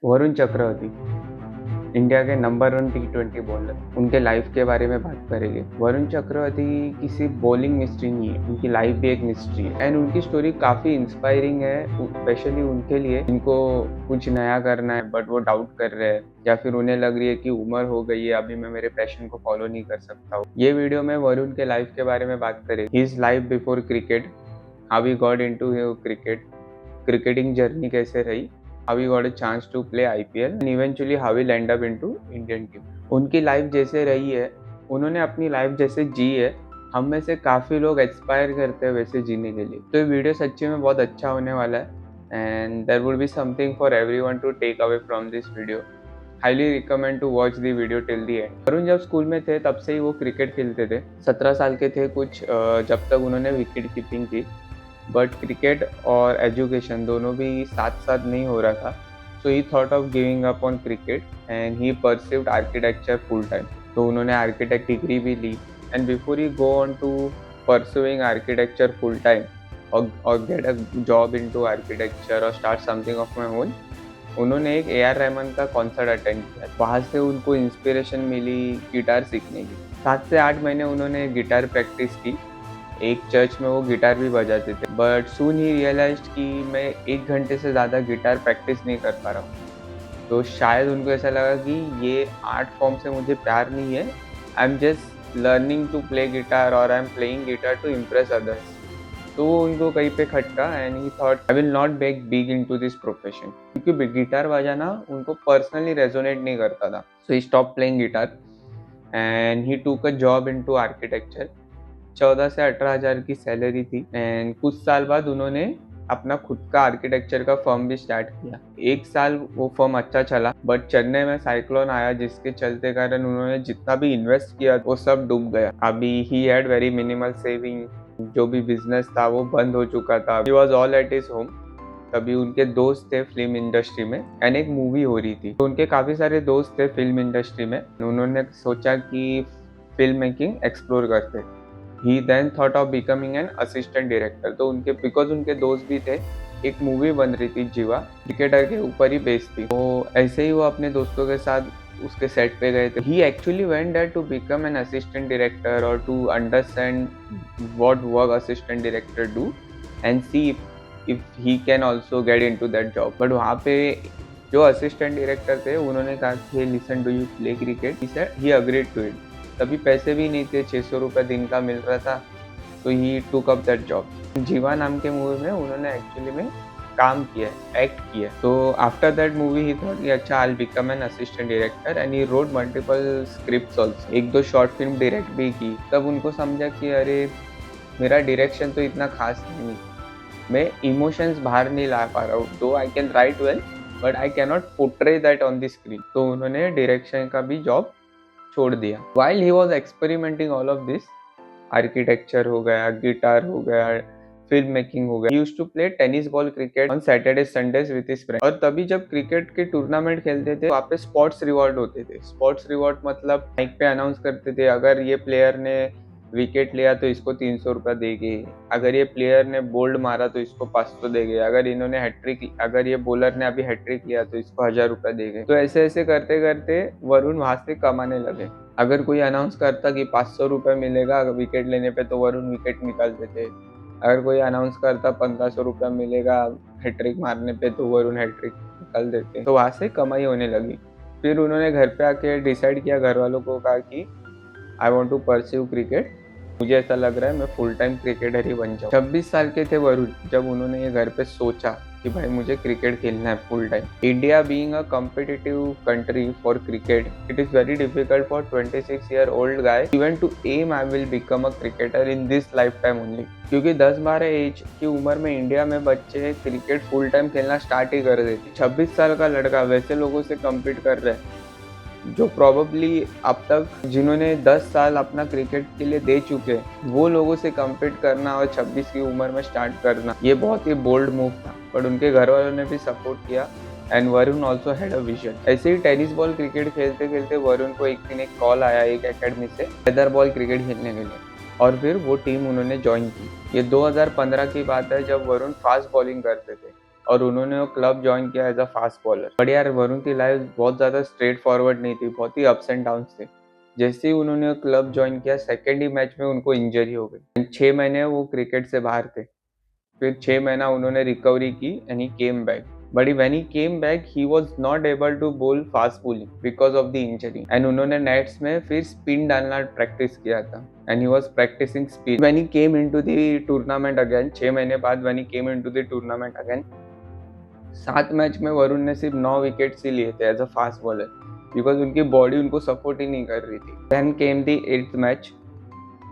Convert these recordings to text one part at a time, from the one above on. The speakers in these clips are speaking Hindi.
वरुण चक्रवर्ती इंडिया के नंबर 1 T20 बॉलर, उनके लाइफ के बारे में बात करेंगे। वरुण चक्रवर्ती किसी बॉलिंग मिस्ट्री नहीं है, उनकी लाइफ भी एक मिस्ट्री है एंड उनकी स्टोरी काफ़ी इंस्पायरिंग है, स्पेशली उनके लिए जिनको कुछ नया करना है बट वो डाउट कर रहे हैं या फिर उन्हें लग रही है कि उम्र हो गई है, अभी मैं मेरे पैशन को फॉलो नहीं कर सकता हूँ। ये वीडियो में वरुण के लाइफ के बारे में बात करेंगे। His life before cricket, how he got into cricket, cricketing journey कैसे रही, how he got a chance to play IPL and eventually how he'll end up into Indian team। उनकी लाइफ जैसे रही है, उन्होंने अपनी लाइफ जैसे जी है, हम में से काफ़ी लोग एक्सपायर करते हैं वैसे जीने के लिए। तो ये वीडियो सच्ची में बहुत अच्छा होने वाला है and there would be something for everyone to take away from this video. Highly recommend to watch the video till the end. Varun जब स्कूल में थे तब से ही वो क्रिकेट खेलते थे। 17 साल के थे कुछ जब तक उन्होंने विकेट कीपिंग की, बट क्रिकेट और एजुकेशन दोनों भी साथ साथ नहीं हो रहा था। So he thought of giving up on cricket and he pursued architecture full time. तो उन्होंने आर्किटेक्ट डिग्री भी ली and before he go on to pursuing architecture full time और get a job in to architecture और start something of my own, उन्होंने एक AR रहमान का कॉन्सर्ट अटेंड किया। वहाँ से उनको इंस्पिरेशन मिली गिटार सीखने की। 7 से 8 महीने उन्होंने गिटार प्रैक्टिस की। एक चर्च में वो गिटार भी बजाते थे, बट सून ही रियलाइज्ड कि मैं 1 घंटे से ज़्यादा गिटार प्रैक्टिस नहीं कर पा रहा हूँ। तो शायद उनको ऐसा लगा कि ये आर्ट फॉर्म से मुझे प्यार नहीं है, I am just learning to play guitar और I am playing guitar to impress others. तो वो उनको कहीं पे खटका and he thought I will not make big into this profession, क्योंकि गिटार बजाना उनको पर्सनली रेजोनेट नहीं करता था। So he stop playing guitar and he took a job into architecture. 14 से 18 हज़ार की सैलरी थी एंड कुछ साल बाद उन्होंने अपना खुद का आर्किटेक्चर का फर्म भी स्टार्ट किया। 1 साल वो फर्म अच्छा चला, बट चेन्नई में साइक्लोन आया जिसके चलते कारण उन्होंने जितना भी इन्वेस्ट किया वो सब डूब गया। अभी he had very minimal saving, जो भी बिजनेस था वो बंद हो चुका था। He was all at his home. तभी उनके दोस्त थे फिल्म इंडस्ट्री में एंड एक मूवी हो रही थी, तो उनके काफ़ी सारे दोस्त थे फिल्म इंडस्ट्री में। उन्होंने सोचा कि फिल्म मेकिंग एक्सप्लोर करते। He then thought of becoming an assistant director। तो उनके बिकॉज उनके दोस्त भी थे, एक मूवी बन रही थी जीवा, क्रिकेटर के ऊपर ही बेस्ड थी। तो ऐसे ही वो अपने दोस्तों के साथ उसके सेट पे गए थे। He actually went there to become an assistant director or to understand what work assistant director do and see if he can also get into that job। But वहाँ पे जो असिस्टेंट डायरेक्टर थे उन्होंने कहा कि listen do you play cricket, he said he agreed to it। तभी पैसे भी नहीं थे, 600 रुपये दिन का मिल रहा था, तो ही टूक अप दैट जॉब। जीवा नाम के मूवी में उन्होंने एक्चुअली में काम किया, एक्ट किया। तो after that movie he thought कि अच्छा आई will become an assistant director and he wrote multiple scripts also. 1-2 short film direct भी की। तब उनको समझा कि अरे मेरा डायरेक्शन तो इतना खास नहीं, मैं इमोशंस बाहर नहीं ला पा रहा हूँ। तो I can write well but I can not portray that on the screen. तो उन्होंने डायरेक्शन का भी जॉब छोड़ दिया। While he was experimenting all of this, architecture हो गया, गिटार हो गया, फिल्म मेकिंग हो गया, he used to play tennis ball cricket on Saturday Sundays with his friend. और तभी जब क्रिकेट के टूर्नामेंट खेलते थे वहाँ पे स्पोर्ट्स रिवॉर्ड होते थे। स्पोर्ट्स रिवॉर्ड मतलब माइक पे अनाउंस करते थे, अगर ये प्लेयर ने विकेट लिया तो इसको 300 रुपये देंगे, अगर ये प्लेयर ने बोल्ड मारा तो इसको 500 देंगे, अगर इन्होंने हैट्रिक, अगर ये बॉलर ने अभी हैट्रिक लिया तो इसको 1000 रुपये देंगे। तो ऐसे ऐसे करते करते वरुण वहाँ से कमाने लगे। अगर कोई अनाउंस करता कि 500 रुपये मिलेगा विकेट लेने पे तो वरुण विकेट निकालते थे। अगर कोई अनाउंस करता 1500 रुपये मिलेगा हैट्रिक मारने पे तो वरुण हैट्रिक निकाल देते। तो वहाँ से कमाई होने लगी। फिर उन्होंने घर पे आके डिसाइड किया, घर वालों को कहा कि I want to pursue cricket, मुझे ऐसा लग रहा है मैं फुल टाइम क्रिकेटर ही बन जाऊँ। 26 साल के थे वरुण जब उन्होंने ये घर पे सोचा कि भाई मुझे क्रिकेट खेलना है full time. India being a competitive country for cricket, it is very difficult for 26 year old guy even to aim I will become a cricketer in this life time only. क्योंकि 10-12 एज की उम्र में इंडिया में बच्चे क्रिकेट फुल टाइम खेलना स्टार्ट ही कर देते। 26 साल का लड़का वैसे लोगों से कम्पीट कर रहा है जो प्रॉबली अब तक जिन्होंने 10 साल अपना क्रिकेट के लिए दे चुके हैं, वो लोगों से कम्पीट करना और 26 की उम्र में स्टार्ट करना, ये बहुत ही बोल्ड मूव था। बट उनके घर वालों ने भी सपोर्ट किया and Varun also had a vision. ऐसे ही टेनिस बॉल क्रिकेट खेलते खेलते वरुण को एक दिन एक कॉल आया एक एकेडमी से लेदर बॉल क्रिकेट खेलने के लिए, और फिर वो टीम उन्होंने ज्वाइन की। ये 2015 की बात है जब वरुण फास्ट बॉलिंग करते थे और उन्होंने वो क्लब ज्वाइन किया as a fast bowler. But यार वरुण की लाइफ बहुत ज़्यादा स्ट्रेट फॉरवर्ड नहीं थी, बहुत ही अप्स एंड डाउन्स थे। जैसे ही उन्होंने क्लब ज्वाइन किया, सेकेंड ही मैच में उनको इंजरी हो गई। 6 महीने वो क्रिकेट से बाहर थे। फिर 6 महीना उन्होंने रिकवरी की and he came back. But when he came back he was not able to bowl fast bowling because of the injury. And उन्होंने नेट्स में फिर स्पिन डालना प्रैक्टिस किया था and he was practicing spin. When he came into the tournament again, 6 महीने बाद when he came into the tournament again, 7 match में वरुण ने सिर्फ 9 विकेट्स ही लिए थे as a fast bowler because उनकी बॉडी उनको सपोर्ट ही नहीं कर रही थी। Then came the 8th match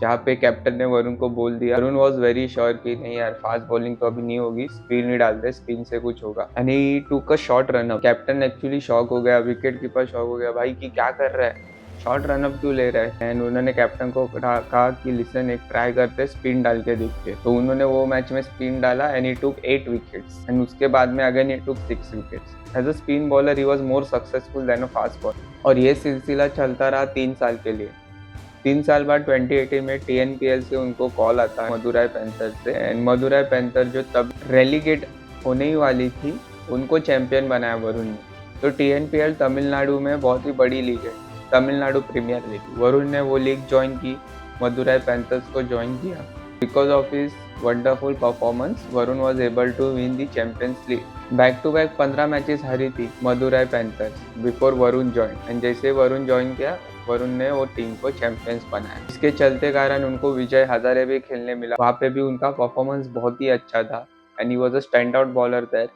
जहाँ पे कैप्टन ने वरुण को बोल दिया। वरुण वॉज वेरी श्योर कि नहीं यार फास्ट बॉलिंग तो अभी नहीं होगी, स्पिन ही डालते, स्पिन से कुछ होगा। And he took a short run up. Captain actually shock हो गया, विकेट कीपर शॉक हो गया, भाई कि क्या कर रहा है, शॉर्ट रनअप क्यों ले रहा है। एंड उन्होंने कैप्टन को कहा कि लिसन एक ट्राई करते, स्पिन डाल के देखते। तो उन्होंने वो मैच में स्पिन डाला एंड ही टूक 8 विकेट्स एंड उसके बाद में again he took 6 wickets. As a spin bowler he was more successful than a fast bowler. और ये सिलसिला चलता रहा 3 साल के लिए। 3 साल बाद 2018 में TNPL से उनको कॉल आता है मदुराई पैंथर से। एंड मदुराई पैंथर जो तब रेलीगेट होने ही वाली थी, उनको चैंपियन बनाया वरुण ने। तो TNPL तमिलनाडु में बहुत ही बड़ी लीग है, तमिलनाडु प्रीमियर लीग। वरुण ने वो लीग ज्वाइन की, मदुराई पैंथर्स को ज्वाइन किया। Because of his wonderful performance Varun was able to win the Champions League. Back to back 15 matches हारी थी Madurai Panthers before Varun join. And जैसे वरुण ज्वाइन किया, वरुण ने वो टीम को चैंपियंस बनाया। इसके चलते कारण उनको विजय हजारे भी खेलने मिला, वहाँ पे भी उनका परफॉर्मेंस बहुत ही अच्छा था। And he was a stand out bowler there,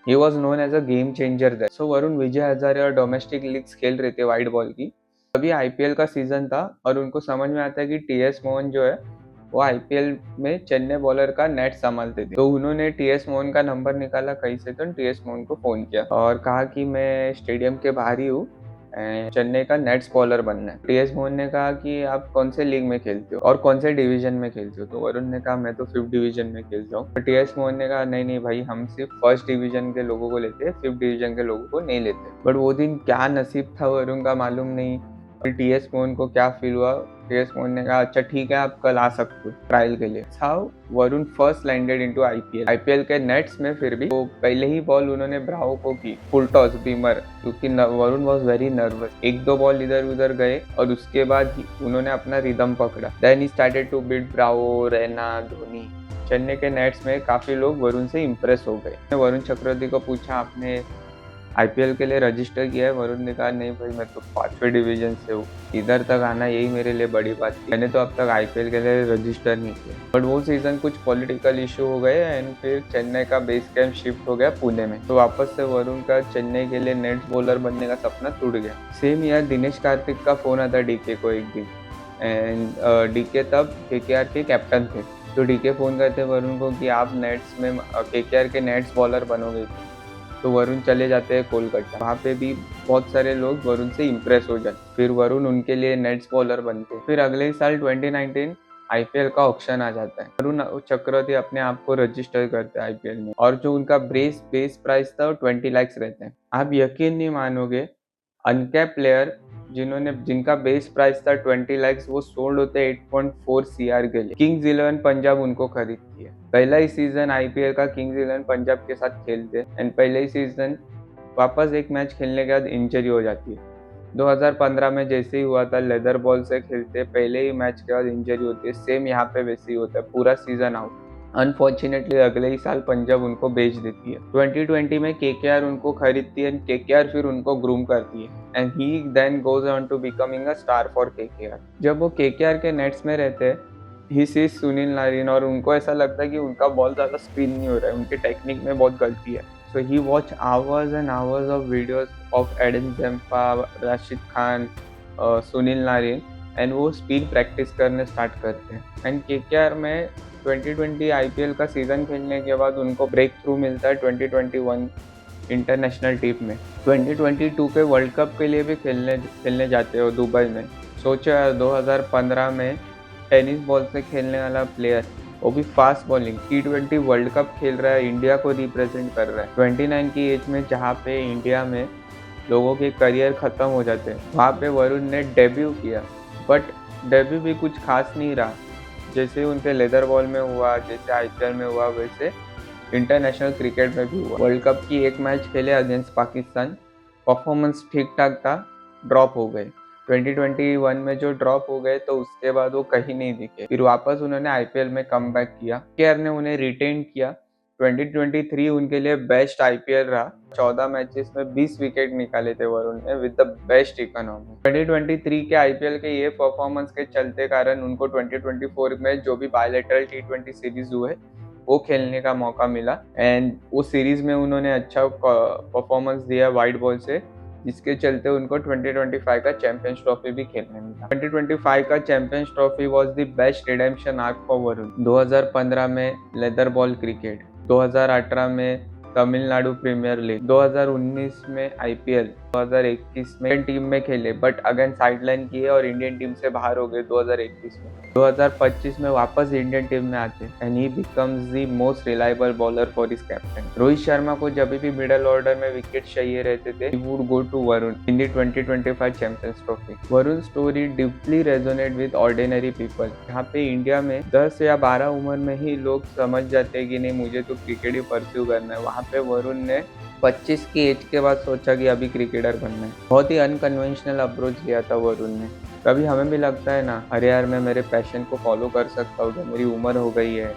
he was known as a game changer there. So Varun Vijay Hazare और डोमेस्टिक लीग्स खेल रहे थे वाइड बॉल की। अभी IPL का सीजन था और उनको समझ में आता है कि TS मोहन जो है वो IPL में चेन्नई बॉलर का नेट संभालते थे। तो उन्होंने TS मोहन का नंबर निकाला कहीं से, तो TS मोहन को फोन किया और कहा कि मैं स्टेडियम के बाहर ही हूँ, चेन्नई का नेट्स बॉलर बनना है। TS मोहन ने कहा कि आप कौन से लीग में खेलते हो और कौन से डिवीजन में खेलते हो। तो वरुण ने कहा मैं तो 5th डिवीजन में खेलता हूँ। तो TS मोहन ने कहा नहीं नहीं भाई, हम सिर्फ 1st डिवीजन के लोगों को लेते हैं, 5th डिवीजन के लोगों को नहीं लेते। बट वो दिन क्या नसीब था वरुण का मालूम नहीं। फिर TS मोहन को क्या फील हुआ, TS मोहन ने कहा अच्छा ठीक है आप कल आ सकते हो ट्रायल के लिए। How Varun first landed into IPL के नेट्स में। फिर भी तो पहले ही बॉल उन्होंने ब्रावो को की फुल टॉस बीमर, क्योंकि Varun was very nervous. 1-2 ball इधर उधर गए और उसके बाद उन्होंने अपना रिदम पकड़ा। Then he started to beat Bravo, Raina, Dhoni. Chennai के नेट्स में काफी लोग वरुण से इम्प्रेस हो गए। वरुण चक्रवर्ती को पूछा आपने IPL के लिए रजिस्टर किया है। वरुण ने कहा नहीं भाई, मैं तो 5वें डिवीजन से हूँ, इधर तक आना यही मेरे लिए बड़ी बात थी, मैंने तो अब तक IPL के लिए रजिस्टर नहीं किया। बट वो सीजन कुछ पॉलिटिकल इशू हो गए एंड फिर चेन्नई का बेस कैंप शिफ्ट हो गया पुणे में। तो वापस से वरुण का चेन्नई के लिए नेट्स बॉलर बनने का सपना टूट गया। सेम ईयर दिनेश कार्तिक का फोन आता DK को एक दिन। एंड DK तब KKR के कैप्टन थे। तो DK फोन करते वरुण को कि आप नेट्स में KKR के नेट्स बॉलर बनोगे। तो वरुण चले जाते हैं कोलकाता। वहाँ पे भी बहुत सारे लोग वरुण से इम्प्रेस हो जाते। फिर वरुण उनके लिए नेट्स बॉलर बनते। फिर अगले ही साल 2019 IPL का ऑक्शन आ जाता है। वरुण चक्रवर्ती अपने आप को रजिस्टर करते हैं IPL में और जो उनका बेस प्राइस था वो 20 लाख रहते हैं। आप यकीन नहीं मानोगे, अनकैप प्लेयर जिनका बेस प्राइस था 20 लाख, वो सोल्ड होते 8.4 CR के लिए। किंग्स 11 पंजाब उनको खरीदती है। पहला ही सीजन IPL का किंग्स 11 पंजाब के साथ खेलते हैं एंड पहले ही सीजन वापस एक मैच खेलने के बाद इंजरी हो जाती है। 2015 में जैसे ही हुआ था, लेदर बॉल से खेलते पहले ही मैच के बाद इंजरी होती है। सेम यहाँ पे वैसे ही होता है, पूरा सीजन आउट। अनफॉर्चुनेटली अगले ही साल पंजाब उनको बेच देती है। 2020 में KKR उनको खरीदती है, KKR फिर उनको ग्रूम करती है and he then goes on to becoming a star for KKR। जब वो KKR के नेट्स में रहते हैं, ही सीज सुनील नारायण और उनको ऐसा लगता है कि उनका बॉल ज़्यादा स्पिन नहीं हो रहा है, उनकी टेक्निक में बहुत गलती है। So he watch hours and hours of videos of Adam Zampa, Rashid Khan, Sunil Narine and वो स्पिन प्रैक्टिस करने स्टार्ट करते हैं। एंड KKR में 2020 IPL का सीजन खेलने के बाद उनको ब्रेक थ्रू मिलता है 2021 इंटरनेशनल टीम में। 2022 के वर्ल्ड कप के लिए भी खेलने जाते हो दुबई में। सोचो 2015 में टेनिस बॉल से खेलने वाला प्लेयर, वो भी fast bowling, T20 world cup खेल रहा है, इंडिया को रिप्रेजेंट कर रहा है 29 की एज में, जहाँ पे इंडिया में लोगों के करियर ख़त्म हो जाते हैं। वहाँ पे वरुण ने डेब्यू किया, बट डेब्यू भी कुछ खास नहीं रहा। जैसे उनके लेदर बॉल में हुआ, जैसे IPL में हुआ, वैसे इंटरनेशनल क्रिकेट में भी हुआ। वर्ल्ड कप की एक मैच खेले अगेंस्ट पाकिस्तान, परफॉर्मेंस ठीक ठाक था, ड्रॉप हो गए। 2021 में जो ड्रॉप हो गए तो उसके बाद वो कहीं नहीं दिखे। फिर वापस उन्होंने आईपीएल में कमबैक किया, केआर ने उन्हें रिटेन किया। 2023 उनके लिए बेस्ट आईपीएल रहा। 14 मैचेस में 20 विकेट निकाले थे वरुण ने विद द बेस्ट इकोनॉमी। 2023 के आईपीएल के ये परफॉर्मेंस के चलते कारण उनको 2024 में जो भी बायलैटरल T20 सीरीज हुए वो खेलने का मौका मिला एंड उस सीरीज में उन्होंने अच्छा परफॉर्मेंस दिया वाइट बॉल से, जिसके चलते उनको 2025 का चैंपियंस ट्रॉफी भी खेलने मिला। 2025 का champions trophy was the best redemption arc for Varun. 2015 में लेदर बॉल क्रिकेट, 2018 में तमिलनाडु प्रीमियर लीग, 2019 में आईपीएल, 2021 में इंडियन टीम में खेले बट अगेन साइडलाइन किए और इंडियन टीम से बाहर हो गए 2021 में। 2025 में वापस इंडियन टीम में आते and he becomes the most reliable bowler for his captain. Rohit Sharma को जब भी मिडिल ऑर्डर में विकेट चाहिए रहते थे, he would go to Varun in the 2025 champions trophy. Varun story deeply resonate with ordinary people. यहाँ पे इंडिया में 10 या 12 उम्र में ही लोग समझ जाते हैं कि नहीं मुझे तो क्रिकेट ही परस्यू करना है। वहाँ पे वरुण ने 25 की एज के बाद सोचा कि अभी क्रिकेटर बनना है। बहुत ही अनकन्वेंशनल अप्रोच लिया था वरुण ने। कभी हमें भी लगता है ना, अरे यार मैं मेरे पैशन को फॉलो कर सकता हूँ, मेरी उम्र हो गई है,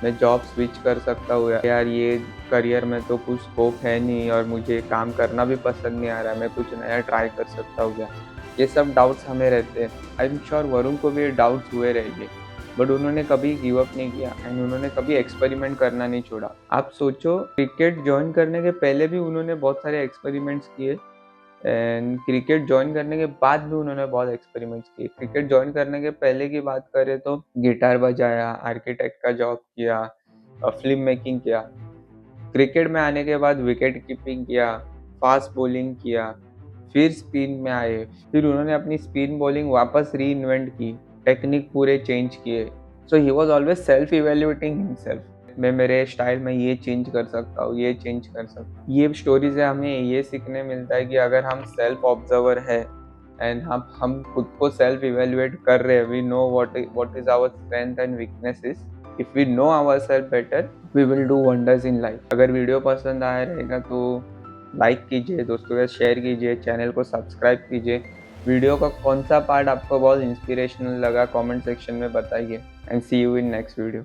मैं जॉब स्विच कर सकता हूँ, यार ये करियर में तो कुछ स्कोप है नहीं और मुझे काम करना भी पसंद नहीं आ रहा है, मैं कुछ नया ट्राई कर सकता हूँ क्या। ये सब डाउट्स हमें रहते हैं। आई एम श्योर वरुण को भी ये डाउट्स हुए रहेंगे, बट उन्होंने कभी गिव अप नहीं किया एंड उन्होंने कभी एक्सपेरिमेंट करना नहीं छोड़ा। आप सोचो, क्रिकेट ज्वाइन करने के पहले भी उन्होंने बहुत सारे एक्सपेरिमेंट्स किए एंड क्रिकेट ज्वाइन करने के बाद भी उन्होंने बहुत एक्सपेरिमेंट्स किए। क्रिकेट ज्वाइन करने के पहले की बात करें तो गिटार बजाया, आर्किटेक्ट का जॉब किया, फिल्म मेकिंग किया। क्रिकेट में आने के बाद विकेट कीपिंग किया, फास्ट बॉलिंग किया, फिर स्पिन में आए, फिर उन्होंने अपनी स्पिन बॉलिंग वापस री इन्वेंट की, टेक्निक पूरे चेंज किए। So he was always self evaluating himself. मैं मेरे स्टाइल में ये चेंज कर सकता हूँ, ये चेंज कर सकता हूँ। ये स्टोरी से हमें ये सीखने मिलता है कि अगर हम सेल्फ ऑब्जर्वर है एंड हम खुद को सेल्फ इवेल्युएट कर रहे हैं, we know what is our strength and weaknesses. If we know our self better, we will do wonders in life. अगर वीडियो पसंद आया रहेगा तो लाइक कीजिए, दोस्तों के साथ शेयर कीजिए, चैनल को सब्सक्राइब कीजिए। वीडियो का कौन सा पार्ट आपको बहुत इंस्पिरेशनल लगा कमेंट सेक्शन में बताइए and see you in next video.